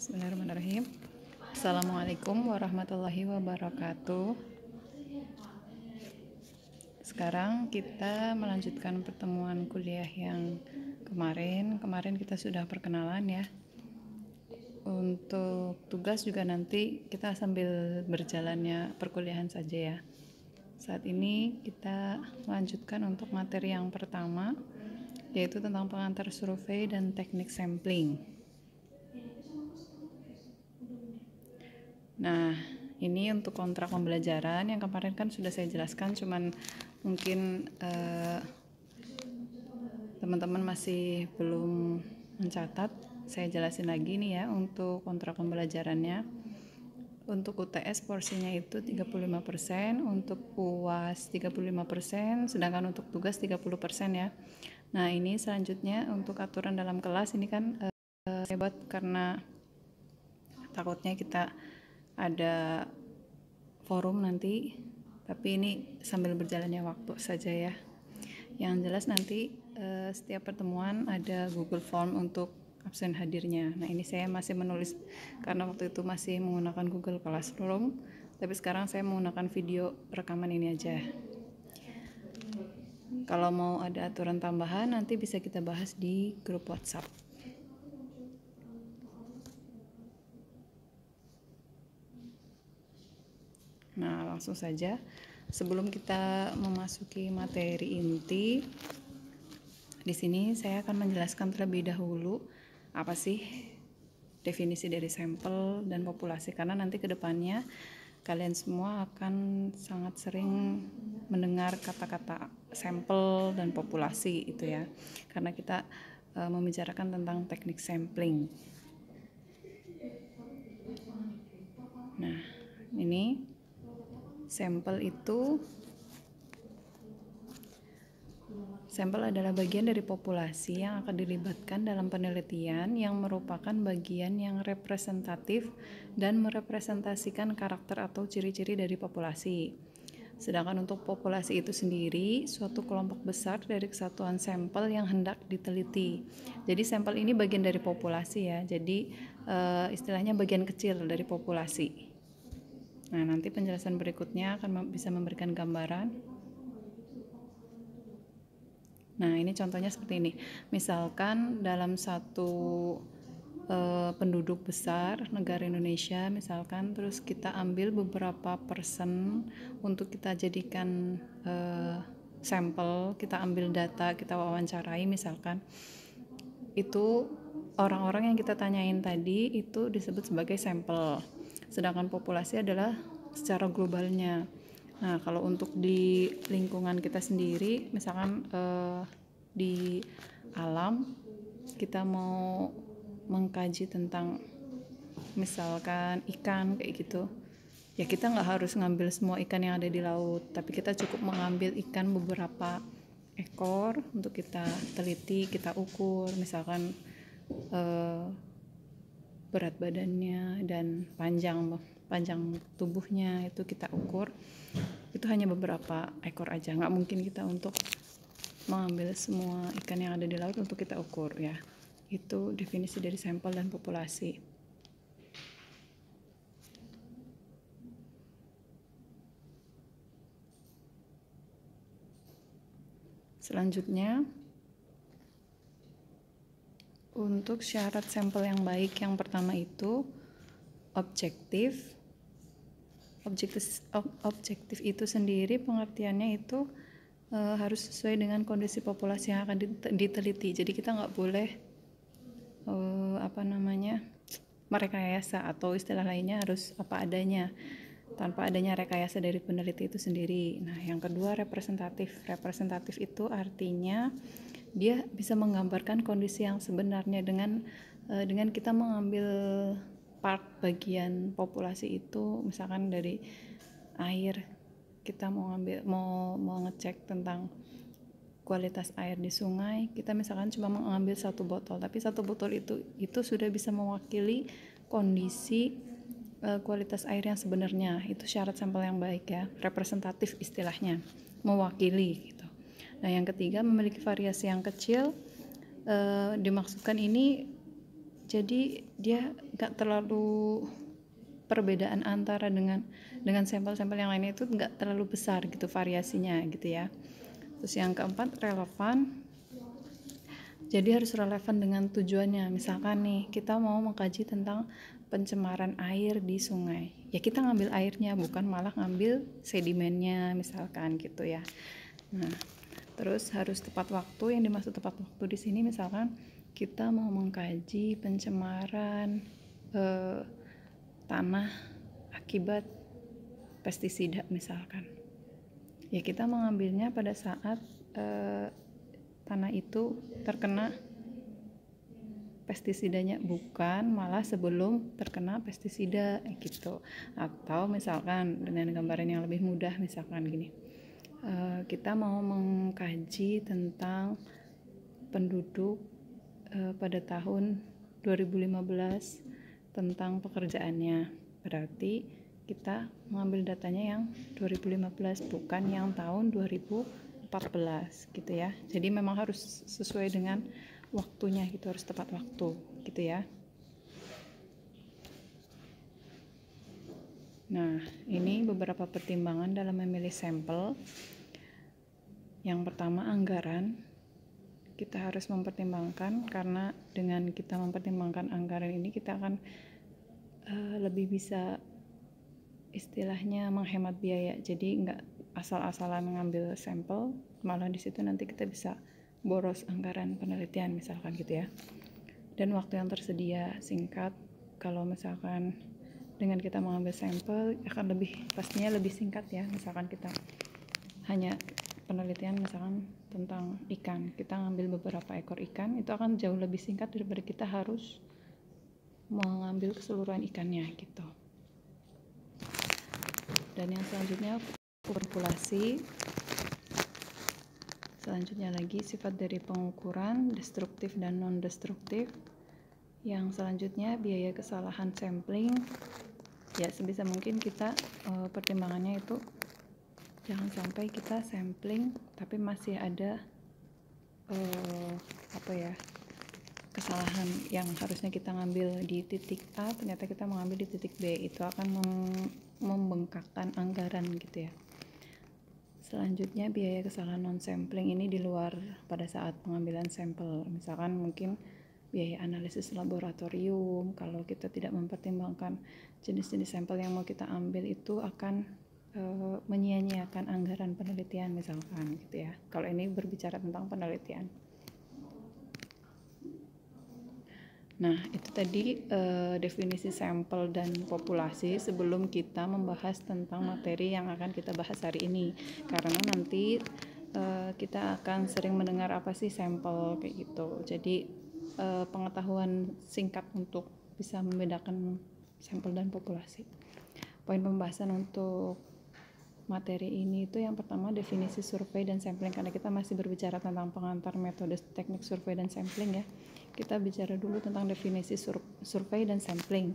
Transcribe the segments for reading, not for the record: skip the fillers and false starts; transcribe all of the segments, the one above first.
Bismillahirrahmanirrahim. Assalamualaikum warahmatullahi wabarakatuh. Sekarang kita melanjutkan pertemuan kuliah yang kemarin kita sudah perkenalan ya. Untuk tugas juga nanti kita sambil berjalannya perkuliahan saja ya. Saat ini kita melanjutkan untuk materi yang pertama, yaitu tentang pengantar survei dan teknik sampling. Nah, ini untuk kontrak pembelajaran yang kemarin kan sudah saya jelaskan, cuman mungkin teman-teman masih belum mencatat. Saya jelasin lagi nih ya untuk kontrak pembelajarannya. Untuk UTS porsinya itu 35%, untuk UAS 35%, sedangkan untuk tugas 30% ya. Nah, ini selanjutnya untuk aturan dalam kelas ini kan hebat karena takutnya kita ada forum nanti, tapi ini sambil berjalannya waktu saja ya. Yang jelas nanti setiap pertemuan ada Google Form untuk absen hadirnya. Nah, ini saya masih menulis karena waktu itu masih menggunakan Google Classroom, tapi sekarang saya menggunakan video rekaman ini aja. Kalau mau ada aturan tambahan nanti bisa kita bahas di grup WhatsApp. Nah, langsung saja. Sebelum kita memasuki materi inti, di sini saya akan menjelaskan terlebih dahulu apa sih definisi dari sampel dan populasi, karena nanti ke depannya kalian semua akan sangat sering mendengar kata-kata sampel dan populasi itu ya, karena kita membicarakan tentang teknik sampling. Nah, ini sampel adalah bagian dari populasi yang akan dilibatkan dalam penelitian yang merupakan bagian yang representatif dan merepresentasikan karakter atau ciri-ciri dari populasi. Sedangkan untuk populasi itu sendiri suatu kelompok besar dari kesatuan sampel yang hendak diteliti. Jadi sampel ini bagian dari populasi ya. Jadi istilahnya bagian kecil dari populasi. Nah, nanti penjelasan berikutnya akan bisa memberikan gambaran. Nah, ini contohnya seperti ini. Misalkan dalam satu penduduk besar negara Indonesia, misalkan, terus kita ambil beberapa persen untuk kita jadikan sampel, kita ambil data, kita wawancarai misalkan. Itu orang-orang yang kita tanyain tadi itu disebut sebagai sampel. Sedangkan populasi adalah secara globalnya. Nah, kalau untuk di lingkungan kita sendiri, misalkan di alam kita mau mengkaji tentang misalkan ikan kayak gitu, ya kita nggak harus ngambil semua ikan yang ada di laut, tapi kita cukup mengambil ikan beberapa ekor untuk kita teliti, kita ukur, misalkan berat badannya dan panjang tubuhnya itu kita ukur. Itu hanya beberapa ekor aja, nggak mungkin kita untuk mengambil semua ikan yang ada di laut untuk kita ukur ya. Itu definisi dari sampel dan populasi. Selanjutnya, untuk syarat sampel yang baik, yang pertama itu objektif. Objektif itu sendiri pengertiannya itu harus sesuai dengan kondisi populasi yang akan diteliti. Jadi kita nggak boleh merekayasa, atau istilah lainnya harus apa adanya, tanpa adanya rekayasa dari peneliti itu sendiri. Nah, yang kedua representatif. Representatif itu artinya dia bisa menggambarkan kondisi yang sebenarnya dengan kita mengambil part bagian populasi itu, misalkan dari air, kita mau ngecek tentang kualitas air di sungai, kita misalkan cuma mengambil satu botol, tapi satu botol itu sudah bisa mewakili kondisi kualitas air yang sebenarnya. Itu syarat sampel yang baik ya, representatif istilahnya, mewakili gitu. Nah, yang ketiga memiliki variasi yang kecil. Dimaksudkan ini jadi dia nggak terlalu, perbedaan antara dengan sampel-sampel yang lainnya itu nggak terlalu besar gitu variasinya gitu ya. Terus yang keempat, relevan. Jadi harus relevan dengan tujuannya. Misalkan nih kita mau mengkaji tentang pencemaran air di sungai, ya kita ngambil airnya, bukan malah ngambil sedimennya misalkan gitu ya. Nah, terus harus tepat waktu. Yang dimaksud tepat waktu di sini misalkan kita mau mengkaji pencemaran tanah akibat pestisida misalkan, ya kita mengambilnya pada saat tanah itu terkena pestisidanya, bukan malah sebelum terkena pestisida gitu. Atau misalkan dengan gambaran yang lebih mudah, misalkan gini, kita mau mengkaji tentang penduduk pada tahun 2015 tentang pekerjaannya, berarti kita mengambil datanya yang 2015, bukan yang tahun 2014 gitu ya. Jadi memang harus sesuai dengan waktunya gitu, harus tepat waktu gitu ya. Nah, ini beberapa pertimbangan dalam memilih sampel. Yang pertama, anggaran. Kita harus mempertimbangkan, karena dengan kita mempertimbangkan anggaran ini kita akan lebih bisa istilahnya menghemat biaya. Jadi nggak asal-asalan ngambil sampel, malah di situ nanti kita bisa boros anggaran penelitian misalkan gitu ya. Dan waktu yang tersedia singkat. Kalau misalkan dengan kita mengambil sampel akan pastinya lebih singkat ya. Misalkan kita hanya penelitian misalkan tentang ikan, kita ngambil beberapa ekor ikan, itu akan jauh lebih singkat daripada kita harus mengambil keseluruhan ikannya gitu. Dan yang selanjutnya populasi. Selanjutnya lagi sifat dari pengukuran, destruktif dan non-destruktif. Yang selanjutnya biaya kesalahan sampling. Ya sebisa mungkin kita pertimbangannya itu jangan sampai kita sampling tapi masih ada kesalahan yang harusnya kita ngambil di titik A, ternyata kita mengambil di titik B. Itu akan membengkakkan anggaran gitu ya. Selanjutnya biaya kesalahan non-sampling, ini di luar pada saat pengambilan sampel. Misalkan mungkin biaya analisis laboratorium, kalau kita tidak mempertimbangkan jenis-jenis sampel yang mau kita ambil, itu akan menyia-nyiakan anggaran penelitian misalkan gitu ya. Kalau ini berbicara tentang penelitian. Nah, itu tadi definisi sampel dan populasi sebelum kita membahas tentang materi yang akan kita bahas hari ini. Karena nanti kita akan sering mendengar apa sih sampel kayak gitu. Jadi pengetahuan singkat untuk bisa membedakan sampel dan populasi. Poin pembahasan untuk materi ini itu yang pertama definisi survei dan sampling, karena kita masih berbicara tentang pengantar metode teknik survei dan sampling ya. Kita bicara dulu tentang definisi survei dan sampling.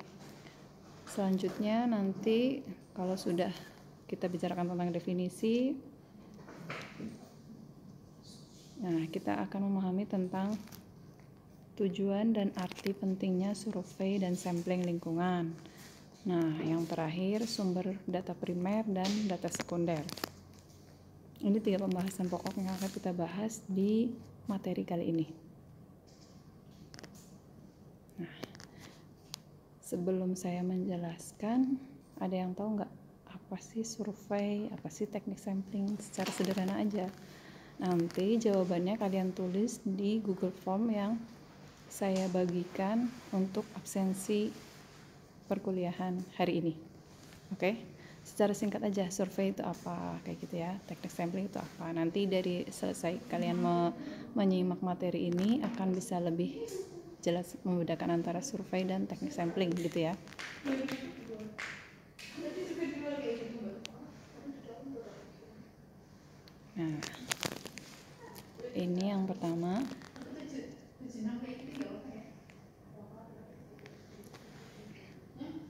Selanjutnya nanti kalau sudah kita bicarakan tentang definisi, nah kita akan memahami tentang tujuan dan arti pentingnya survei dan sampling lingkungan. Nah, yang terakhir sumber data primer dan data sekunder. Ini 3 pembahasan pokok yang akan kita bahas di materi kali ini. Nah, sebelum saya menjelaskan, ada yang tahu nggak apa sih survei, apa sih teknik sampling secara sederhana aja? Nanti jawabannya kalian tulis di Google Form yang saya bagikan untuk absensi perkuliahan hari ini. Oke? Secara singkat aja, survei itu apa, kayak gitu ya. Teknik sampling itu apa. Nanti dari selesai kalian menyimak materi ini akan bisa lebih jelas membedakan antara survei dan teknik sampling gitu ya. Nah, ini yang pertama.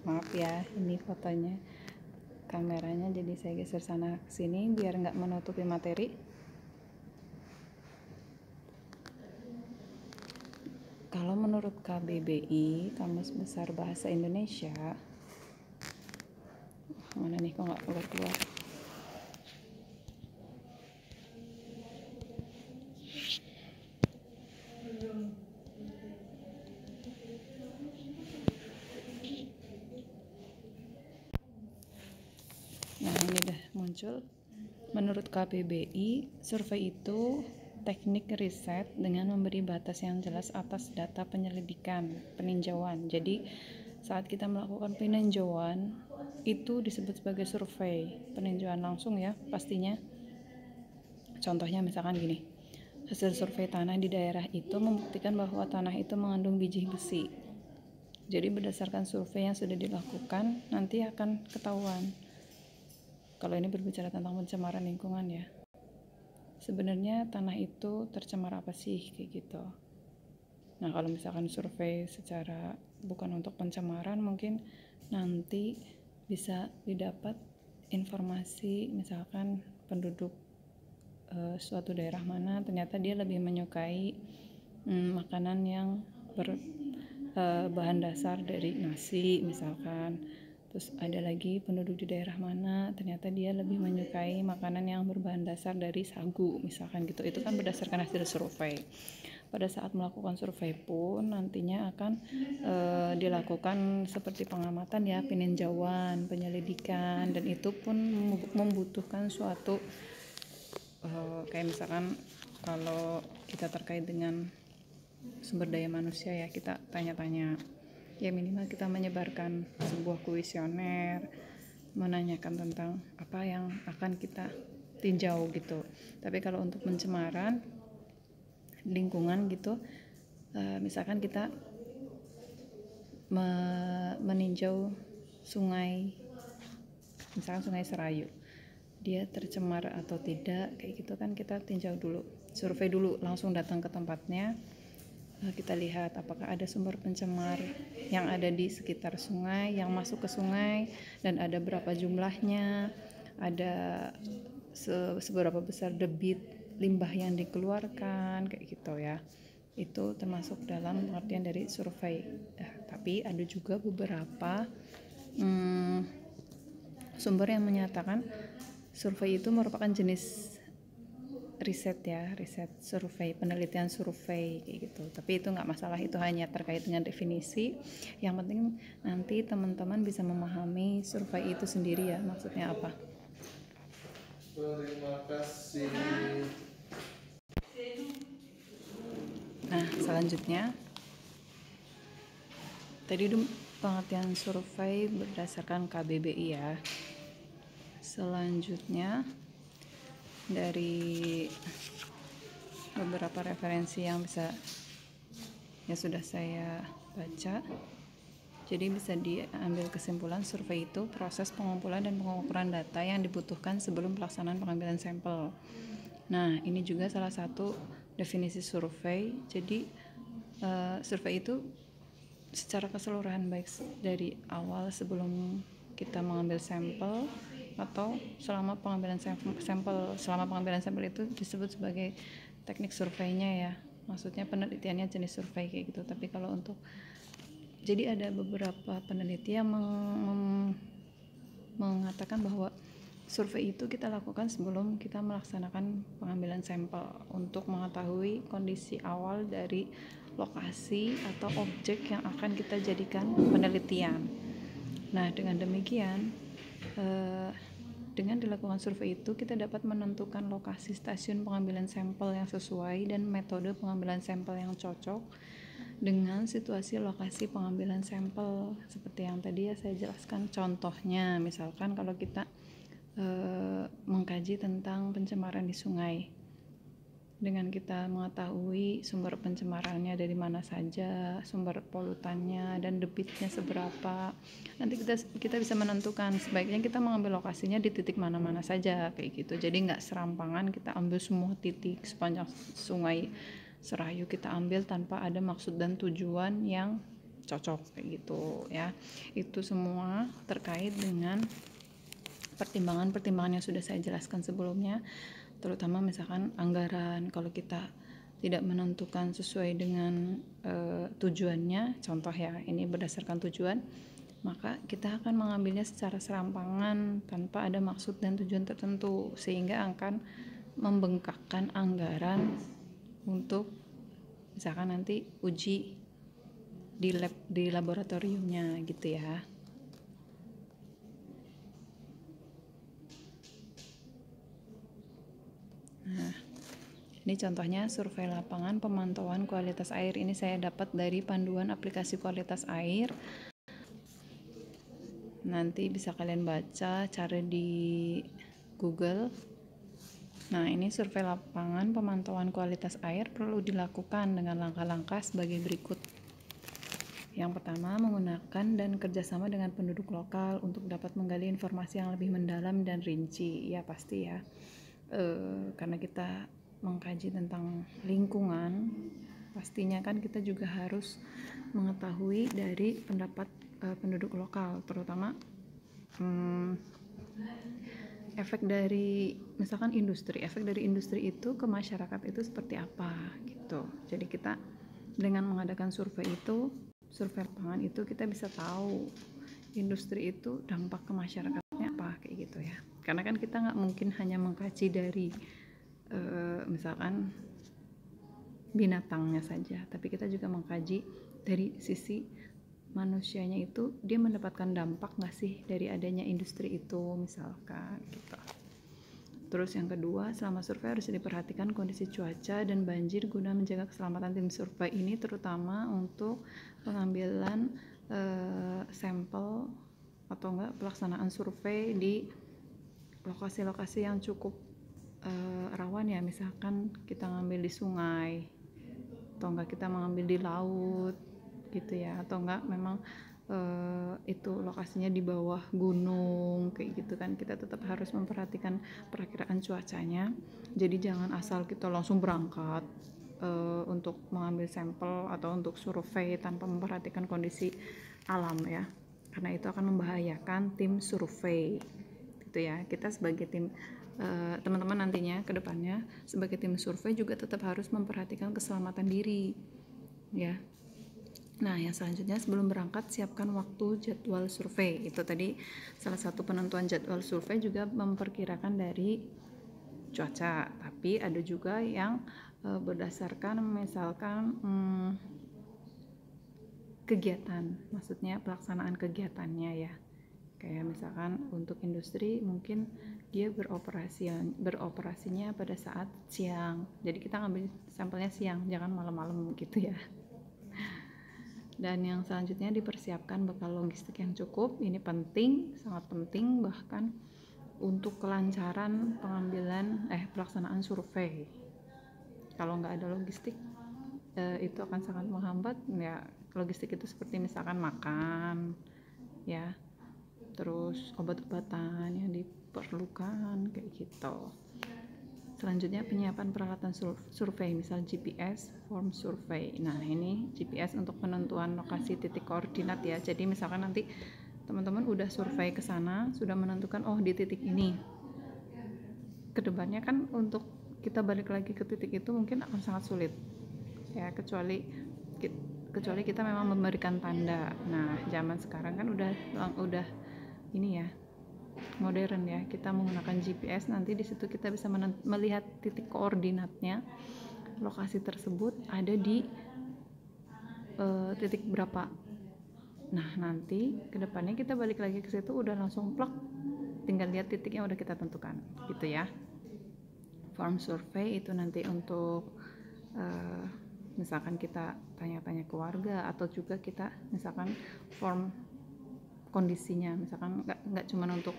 Maaf ya, ini fotonya, kameranya jadi saya geser sana ke sini biar nggak menutupi materi. Kalau menurut menurut KBBI, Kamus Besar Bahasa Indonesia, mana nih kok nggak keluar-keluar. Nah, ini udah muncul. Menurut KBBI, survei itu teknik riset dengan memberi batas yang jelas atas data penyelidikan, peninjauan. Jadi, saat kita melakukan peninjauan, itu disebut sebagai survei. Peninjauan langsung ya, pastinya. Contohnya misalkan gini, hasil survei tanah di daerah itu membuktikan bahwa tanah itu mengandung biji besi. Jadi berdasarkan survei yang sudah dilakukan, nanti akan ketahuan. Kalau ini berbicara tentang pencemaran lingkungan ya. Sebenarnya tanah itu tercemar apa sih, kayak gitu. Nah, kalau misalkan survei secara bukan untuk pencemaran, mungkin nanti bisa didapat informasi misalkan penduduk suatu daerah mana ternyata dia lebih menyukai makanan yang berbahan dasar dari nasi misalkan. Terus ada lagi penduduk di daerah mana ternyata dia lebih menyukai makanan yang berbahan dasar dari sagu misalkan gitu. Itu kan berdasarkan hasil survei. Pada saat melakukan survei pun nantinya akan dilakukan seperti pengamatan ya, peninjauan, penyelidikan, dan itu pun membutuhkan suatu kayak misalkan kalau kita terkait dengan sumber daya manusia ya, kita tanya-tanya ya, minimal kita menyebarkan sebuah kuesioner menanyakan tentang apa yang akan kita tinjau gitu. Tapi kalau untuk pencemaran lingkungan gitu, misalkan kita meninjau sungai, misalkan Sungai Serayu, dia tercemar atau tidak, kayak gitu kan kita tinjau dulu, survei dulu, langsung datang ke tempatnya. Kita lihat apakah ada sumber pencemar yang ada di sekitar sungai, yang masuk ke sungai, dan ada berapa jumlahnya, ada seberapa besar debit limbah yang dikeluarkan, kayak gitu ya. Itu termasuk dalam pengertian dari survei. Tapi ada juga beberapa sumber yang menyatakan survei itu merupakan jenis riset ya, riset survei, penelitian survei kayak gitu. Tapi itu nggak masalah, itu hanya terkait dengan definisi. Yang penting nanti teman-teman bisa memahami survei itu sendiri ya, maksudnya apa. Terima kasih. Nah, selanjutnya tadi itu pengertian survei berdasarkan KBBI ya. Selanjutnya dari beberapa referensi yang sudah saya baca, jadi bisa diambil kesimpulan survei itu proses pengumpulan dan pengukuran data yang dibutuhkan sebelum pelaksanaan pengambilan sampel. Nah, ini juga salah satu definisi survei. Jadi survei itu secara keseluruhan, baik dari awal sebelum kita mengambil sampel atau selama pengambilan sampel itu disebut sebagai teknik surveinya ya, maksudnya penelitiannya jenis survei kayak gitu. Tapi kalau untuk jadi ada beberapa peneliti yang mengatakan bahwa survei itu kita lakukan sebelum kita melaksanakan pengambilan sampel untuk mengetahui kondisi awal dari lokasi atau objek yang akan kita jadikan penelitian. Nah, dengan demikian dengan dilakukan survei itu kita dapat menentukan lokasi stasiun pengambilan sampel yang sesuai dan metode pengambilan sampel yang cocok dengan situasi lokasi pengambilan sampel. Seperti yang tadi ya saya jelaskan contohnya, misalkan kalau kita mengkaji tentang pencemaran di sungai, dengan kita mengetahui sumber pencemarannya dari mana saja, sumber polutannya dan debitnya seberapa, nanti kita bisa menentukan sebaiknya kita mengambil lokasinya di titik mana-mana saja kayak gitu. Jadi nggak serampangan kita ambil semua titik sepanjang Sungai Serayu, kita ambil tanpa ada maksud dan tujuan yang cocok kayak gitu ya. Itu semua terkait dengan pertimbangan-pertimbangan yang sudah saya jelaskan sebelumnya, terutama misalkan anggaran. Kalau kita tidak menentukan sesuai dengan tujuannya, contoh ya, ini berdasarkan tujuan, maka kita akan mengambilnya secara serampangan tanpa ada maksud dan tujuan tertentu, sehingga akan membengkakkan anggaran untuk misalkan nanti uji di laboratoriumnya gitu ya. Nah, ini contohnya survei lapangan pemantauan kualitas air. Ini saya dapat dari panduan aplikasi kualitas air. Nanti bisa kalian baca, cari di Google. Nah, ini survei lapangan pemantauan kualitas air perlu dilakukan dengan langkah-langkah sebagai berikut. Yang pertama, menggunakan dan kerjasama dengan penduduk lokal untuk dapat menggali informasi yang lebih mendalam dan rinci. Ya pasti ya, karena kita mengkaji tentang lingkungan, pastinya kan kita juga harus mengetahui dari pendapat penduduk lokal, terutama efek dari misalkan efek dari industri itu ke masyarakat itu seperti apa gitu. Jadi kita dengan mengadakan survei lapangan itu kita bisa tahu industri itu dampak ke masyarakatnya apa kayak gitu ya. Karena kan kita nggak mungkin hanya mengkaji dari misalkan binatangnya saja, tapi kita juga mengkaji dari sisi manusianya itu, dia mendapatkan dampak nggak sih dari adanya industri itu misalkan gitu. Terus yang kedua, selama survei harus diperhatikan kondisi cuaca dan banjir guna menjaga keselamatan tim survei ini, terutama untuk pengambilan sampel atau enggak pelaksanaan survei di lokasi-lokasi yang cukup rawan ya, misalkan kita ngambil di sungai atau enggak kita mengambil di laut gitu ya, atau enggak memang itu lokasinya di bawah gunung kayak gitu kan, kita tetap harus memperhatikan perakiraan cuacanya. Jadi jangan asal kita langsung berangkat untuk mengambil sampel atau untuk survei tanpa memperhatikan kondisi alam ya, karena itu akan membahayakan tim survei gitu ya. Kita sebagai tim teman-teman nantinya ke depannya sebagai tim survei juga tetap harus memperhatikan keselamatan diri ya. Nah, yang selanjutnya sebelum berangkat siapkan waktu jadwal survei. Itu tadi salah satu penentuan jadwal survei juga memperkirakan dari cuaca, tapi ada juga yang berdasarkan misalkan kegiatan, maksudnya pelaksanaan kegiatannya ya. Kayak misalkan untuk industri mungkin dia beroperasinya pada saat siang, jadi kita ngambil sampelnya siang, jangan malam-malam gitu ya. Dan yang selanjutnya dipersiapkan bekal logistik yang cukup. Ini penting, sangat penting bahkan untuk kelancaran pelaksanaan survei. Kalau nggak ada logistik itu akan sangat menghambat ya. Logistik itu seperti misalkan makan ya, terus obat-obatan yang diperlukan kayak gitu. Selanjutnya penyiapan peralatan survei, misal GPS, form survei. Nah, ini GPS untuk penentuan lokasi titik koordinat ya. Jadi misalkan nanti teman-teman udah survei ke sana, sudah menentukan oh di titik ini. Kedepannya kan untuk kita balik lagi ke titik itu mungkin akan sangat sulit. Ya, kecuali kita memang memberikan tanda. Nah, zaman sekarang kan udah ini ya, modern ya, kita menggunakan GPS, nanti di situ kita bisa melihat titik koordinatnya, lokasi tersebut ada di titik berapa. Nah, nanti kedepannya kita balik lagi ke situ udah langsung plak, tinggal lihat titiknya udah kita tentukan gitu ya. Form survei itu nanti untuk misalkan kita tanya-tanya ke warga, atau juga kita misalkan form kondisinya, misalkan nggak cuma untuk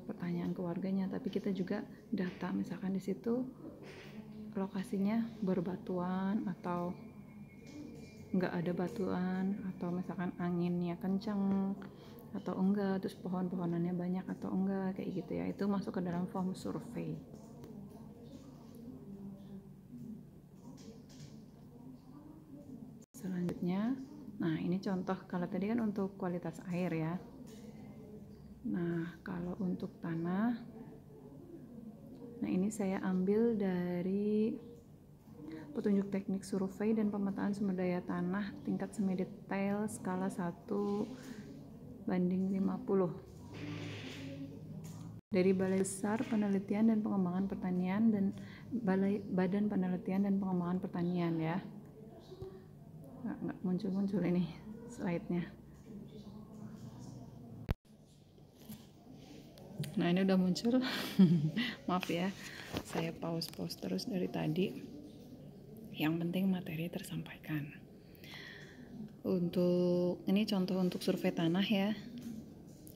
pertanyaan ke warganya, tapi kita juga data, misalkan di situ lokasinya berbatuan atau nggak ada batuan, atau misalkan anginnya kencang atau enggak, terus pohon-pohonannya banyak atau enggak kayak gitu ya. Itu masuk ke dalam form survei. Selanjutnya, nah ini contoh, kalau tadi kan untuk kualitas air ya. Nah, kalau untuk tanah, nah ini saya ambil dari petunjuk teknik survei dan pemetaan sumber daya tanah tingkat semi detail skala 1:50 dari Balai Besar Penelitian dan Pengembangan Pertanian dan Badan Penelitian dan Pengembangan Pertanian ya. Nggak muncul ini slide-nya. Nah, ini udah muncul. Maaf ya, saya pause terus dari tadi. Yang penting materi tersampaikan. Untuk ini contoh untuk survei tanah ya.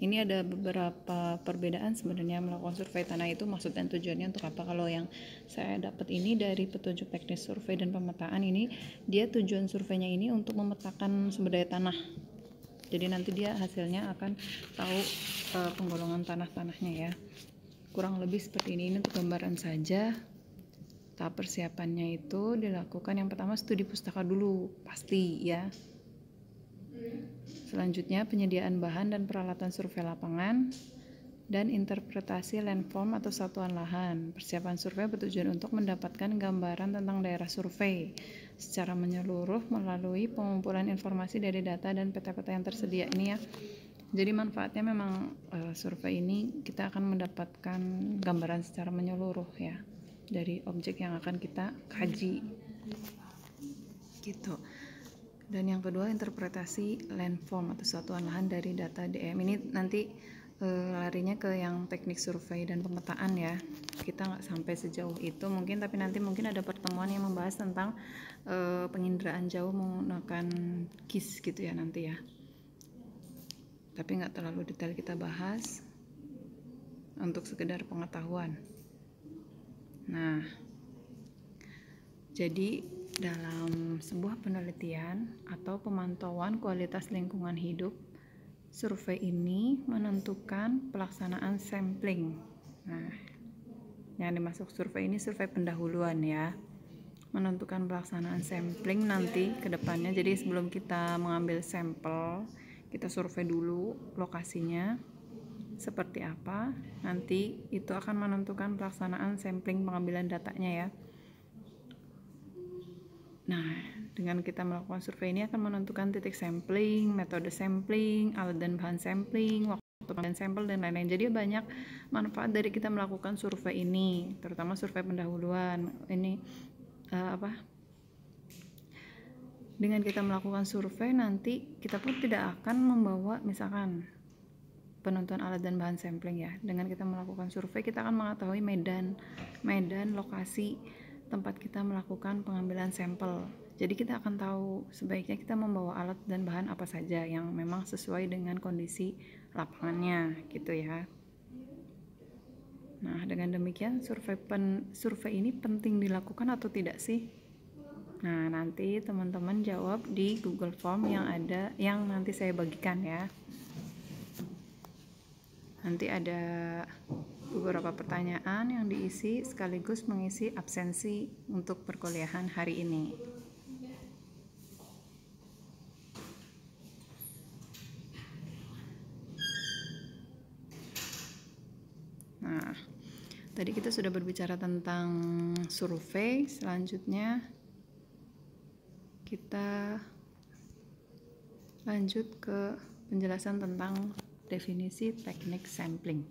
Ini ada beberapa perbedaan sebenarnya melakukan survei tanah itu maksud dan tujuannya untuk apa. Kalau yang saya dapat ini dari petunjuk teknis survei dan pemetaan ini, dia tujuan surveinya ini untuk memetakan sumber daya tanah. Jadi nanti dia hasilnya akan tahu penggolongan tanah-tanahnya ya. Kurang lebih seperti ini untuk gambaran saja. Tahap persiapannya itu dilakukan yang pertama studi pustaka dulu, pasti ya. Selanjutnya penyediaan bahan dan peralatan survei lapangan dan interpretasi landform atau satuan lahan. Persiapan survei bertujuan untuk mendapatkan gambaran tentang daerah survei secara menyeluruh melalui pengumpulan informasi dari data dan peta-peta yang tersedia ini ya. Jadi manfaatnya memang survei ini kita akan mendapatkan gambaran secara menyeluruh ya dari objek yang akan kita kaji gitu. Dan yang kedua interpretasi landform atau satuan lahan dari data DM. Ini nanti larinya ke yang teknik survei dan pemetaan ya. Kita nggak sampai sejauh itu mungkin, tapi nanti mungkin ada pertemuan yang membahas tentang penginderaan jauh menggunakan GIS gitu ya nanti ya. Tapi nggak terlalu detail kita bahas untuk sekedar pengetahuan. Nah, jadi dalam sebuah penelitian atau pemantauan kualitas lingkungan hidup, survei ini menentukan pelaksanaan sampling. Nah, yang dimasuk survei ini survei pendahuluan ya. Menentukan pelaksanaan sampling nanti ke depannya. Jadi sebelum kita mengambil sampel, kita survei dulu lokasinya seperti apa. Nanti itu akan menentukan pelaksanaan sampling pengambilan datanya ya. Nah, dengan kita melakukan survei ini akan menentukan titik sampling, metode sampling, alat dan bahan sampling, waktu pengambilan sampel dan lain-lain. Jadi banyak manfaat dari kita melakukan survei ini, terutama survei pendahuluan. Ini dengan kita melakukan survei nanti kita pun tidak akan membawa misalkan penentuan alat dan bahan sampling ya. Dengan kita melakukan survei kita akan mengetahui medan lokasi tempat kita melakukan pengambilan sampel. Jadi kita akan tahu sebaiknya kita membawa alat dan bahan apa saja yang memang sesuai dengan kondisi lapangannya gitu ya. Nah, dengan demikian survei ini penting dilakukan atau tidak sih? Nah, nanti teman-teman jawab di Google Form yang nanti saya bagikan ya. Nanti ada beberapa pertanyaan yang diisi sekaligus mengisi absensi untuk perkuliahan hari ini. Nah, tadi kita sudah berbicara tentang survei. Selanjutnya kita lanjut ke penjelasan tentang definisi teknik sampling.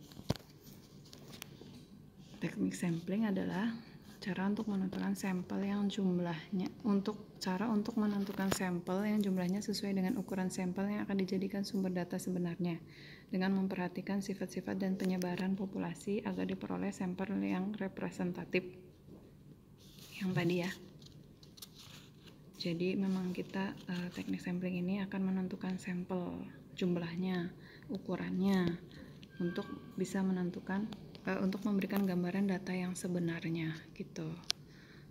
Teknik sampling adalah cara untuk menentukan sampel yang jumlahnya menentukan sampel yang jumlahnya sesuai dengan ukuran sampel yang akan dijadikan sumber data sebenarnya dengan memperhatikan sifat-sifat dan penyebaran populasi agar diperoleh sampel yang representatif yang tadi ya. Jadi memang kita teknik sampling ini akan menentukan sampel jumlahnya, ukurannya untuk bisa menentukan untuk memberikan gambaran data yang sebenarnya gitu.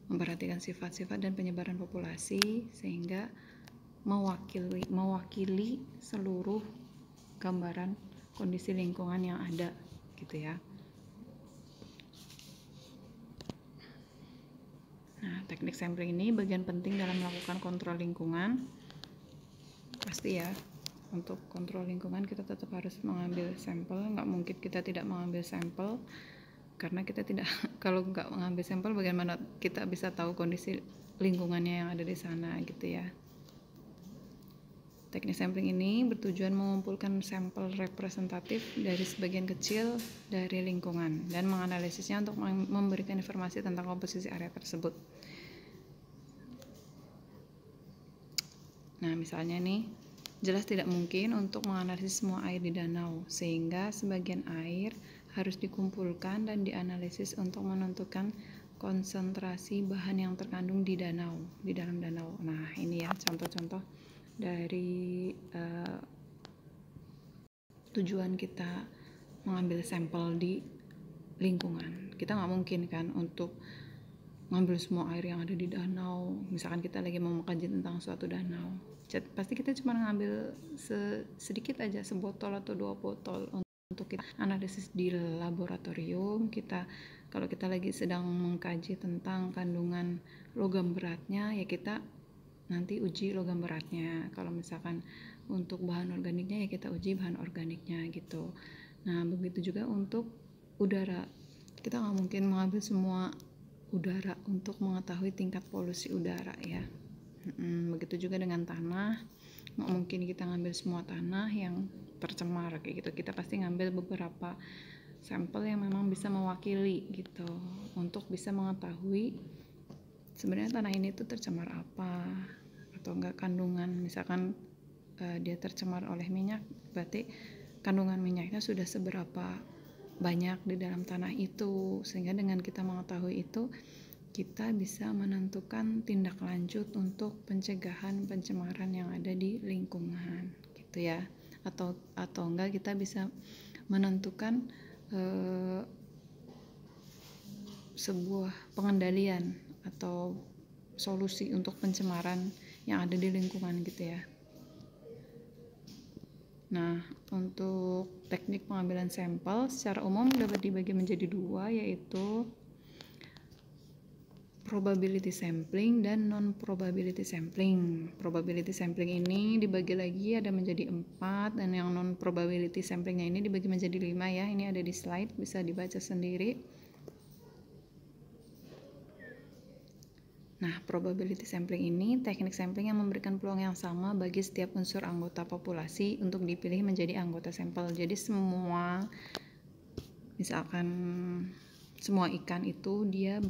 Memperhatikan sifat-sifat dan penyebaran populasi sehingga mewakili seluruh gambaran kondisi lingkungan yang ada gitu ya. Nah, teknik sampling ini bagian penting dalam melakukan kontrol lingkungan. Pasti ya, untuk kontrol lingkungan kita tetap harus mengambil sampel. Nggak mungkin kita tidak mengambil sampel, karena kita tidak kalau nggak mengambil sampel bagaimana kita bisa tahu kondisi lingkungannya yang ada di sana gitu ya. Teknik sampling ini bertujuan mengumpulkan sampel representatif dari sebagian kecil dari lingkungan dan menganalisisnya untuk memberikan informasi tentang komposisi area tersebut. Nah, misalnya nih, jelas tidak mungkin untuk menganalisis semua air di danau, sehingga sebagian air harus dikumpulkan dan dianalisis untuk menentukan konsentrasi bahan yang terkandung di dalam danau. Nah, ini ya contoh-contoh dari tujuan kita mengambil sampel di lingkungan. Kita nggak mungkin kan untuk ngambil semua air yang ada di danau. Misalkan kita lagi mau mengkaji tentang suatu danau, pasti kita cuma ngambil sedikit aja, sebotol atau 2 botol untuk kita analisis di laboratorium. Kalau kita lagi sedang mengkaji tentang kandungan logam beratnya, ya kita nanti uji logam beratnya. Kalau misalkan untuk bahan organiknya, ya kita uji bahan organiknya gitu. Nah, begitu juga untuk udara. Kita nggak mungkin mengambil semua udara untuk mengetahui tingkat polusi udara ya. Begitu juga dengan tanah, nggak mungkin kita ngambil semua tanah yang tercemar kayak gitu. Kita pasti ngambil beberapa sampel yang memang bisa mewakili gitu, untuk bisa mengetahui sebenarnya tanah ini tuh tercemar apa atau enggak kandungan. Misalkan dia tercemar oleh minyak, berarti kandungan minyaknya sudah seberapa banyak di dalam tanah itu, sehingga dengan kita mengetahui itu, kita bisa menentukan tindak lanjut untuk pencegahan pencemaran yang ada di lingkungan gitu ya. Atau enggak kita bisa menentukan sebuah pengendalian atau solusi untuk pencemaran yang ada di lingkungan gitu ya. Nah, untuk teknik pengambilan sampel secara umum dapat dibagi menjadi 2, yaitu probability sampling dan non-probability sampling. Probability sampling ini dibagi lagi ada menjadi 4, dan yang non-probability samplingnya ini dibagi menjadi 5 ya. Ini ada di slide, bisa dibaca sendiri. Nah, probability sampling ini teknik sampling yang memberikan peluang yang sama bagi setiap unsur anggota populasi untuk dipilih menjadi anggota sampel. Jadi misalkan semua ikan itu dia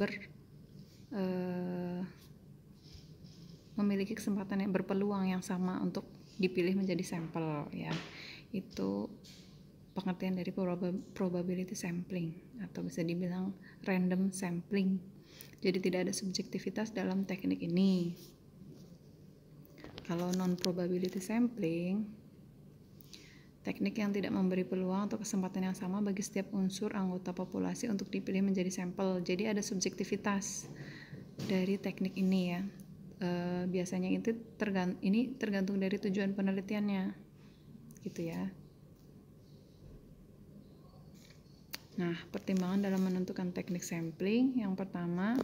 memiliki kesempatan yang berpeluang yang sama untuk dipilih menjadi sampel ya. Itu pengertian dari probability sampling, atau bisa dibilang random sampling. Jadi tidak ada subjektivitas dalam teknik ini. Kalau non-probability sampling, teknik yang tidak memberi peluang atau kesempatan yang sama bagi setiap unsur anggota populasi untuk dipilih menjadi sampel. Jadi ada subjektivitas dari teknik ini ya. Biasanya ini tergantung dari tujuan penelitiannya gitu ya. Nah, pertimbangan dalam menentukan teknik sampling, yang pertama,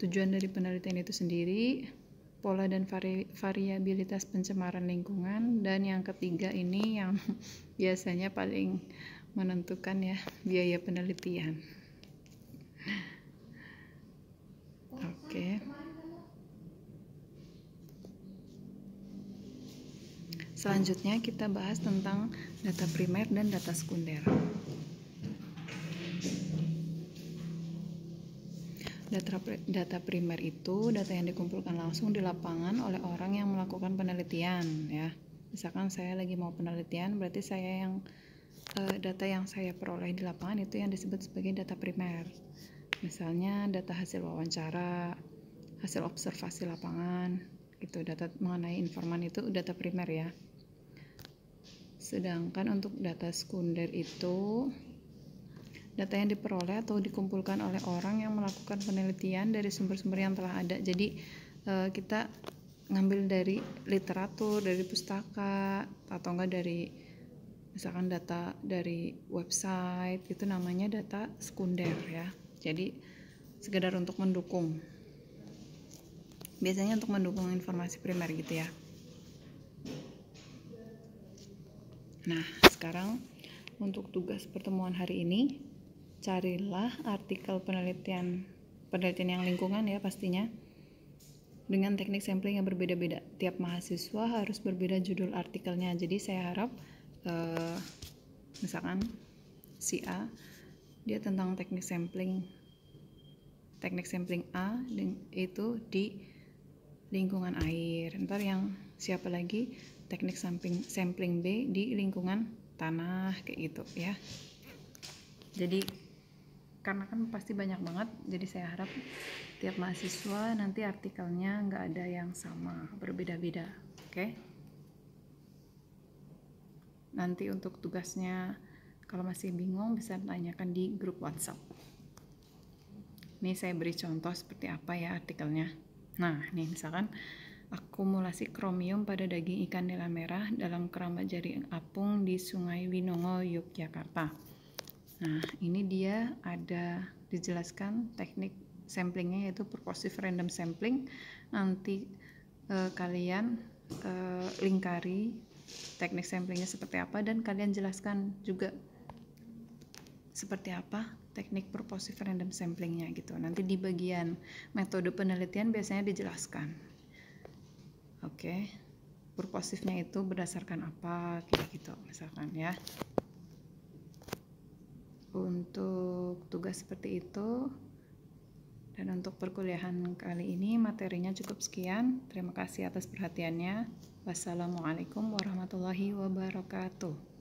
tujuan dari penelitian itu sendiri, pola dan variabilitas pencemaran lingkungan, dan yang ketiga ini yang biasanya paling menentukan ya, biaya penelitian. Oke. Selanjutnya kita bahas tentang data primer dan data sekunder. Data primer itu data yang dikumpulkan langsung di lapangan oleh orang yang melakukan penelitian ya. Misalkan saya lagi mau penelitian, berarti data yang saya peroleh di lapangan itu yang disebut sebagai data primer. Misalnya data hasil wawancara, hasil observasi lapangan, itu data mengenai informan itu data primer ya. Sedangkan untuk data sekunder itu data yang diperoleh atau dikumpulkan oleh orang yang melakukan penelitian dari sumber-sumber yang telah ada. Jadi kita ngambil dari literatur, dari pustaka, atau enggak dari misalkan data dari website, itu namanya data sekunder ya. Jadi sekedar untuk mendukung, biasanya untuk mendukung informasi primer gitu ya. Nah, sekarang untuk tugas pertemuan hari ini, carilah artikel penelitian yang lingkungan ya pastinya, dengan teknik sampling yang berbeda-beda. Tiap mahasiswa harus berbeda judul artikelnya. Jadi saya harap misalkan si A dia tentang teknik sampling A itu di lingkungan air. Ntar yang siapa lagi teknik sampling B di lingkungan tanah, kayak gitu ya. Jadi karena kan pasti banyak banget, jadi saya harap tiap mahasiswa nanti artikelnya nggak ada yang sama, berbeda-beda. Oke? Nanti untuk tugasnya kalau masih bingung bisa tanyakan di grup WhatsApp. Ini saya beri contoh seperti apa ya artikelnya. Nah, nih misalkan akumulasi kromium pada daging ikan nila merah dalam keramba jaring apung di Sungai Winongo, Yogyakarta. Nah, ini dia ada dijelaskan teknik samplingnya, yaitu purposive random sampling. Nanti kalian lingkari teknik samplingnya seperti apa, dan kalian jelaskan juga seperti apa teknik purposive random samplingnya gitu. Nanti di bagian metode penelitian biasanya dijelaskan. Oke, purposifnya itu berdasarkan apa, kayak gitu misalkan ya. Untuk tugas seperti itu, dan untuk perkuliahan kali ini materinya cukup sekian. Terima kasih atas perhatiannya. Wassalamualaikum warahmatullahi wabarakatuh.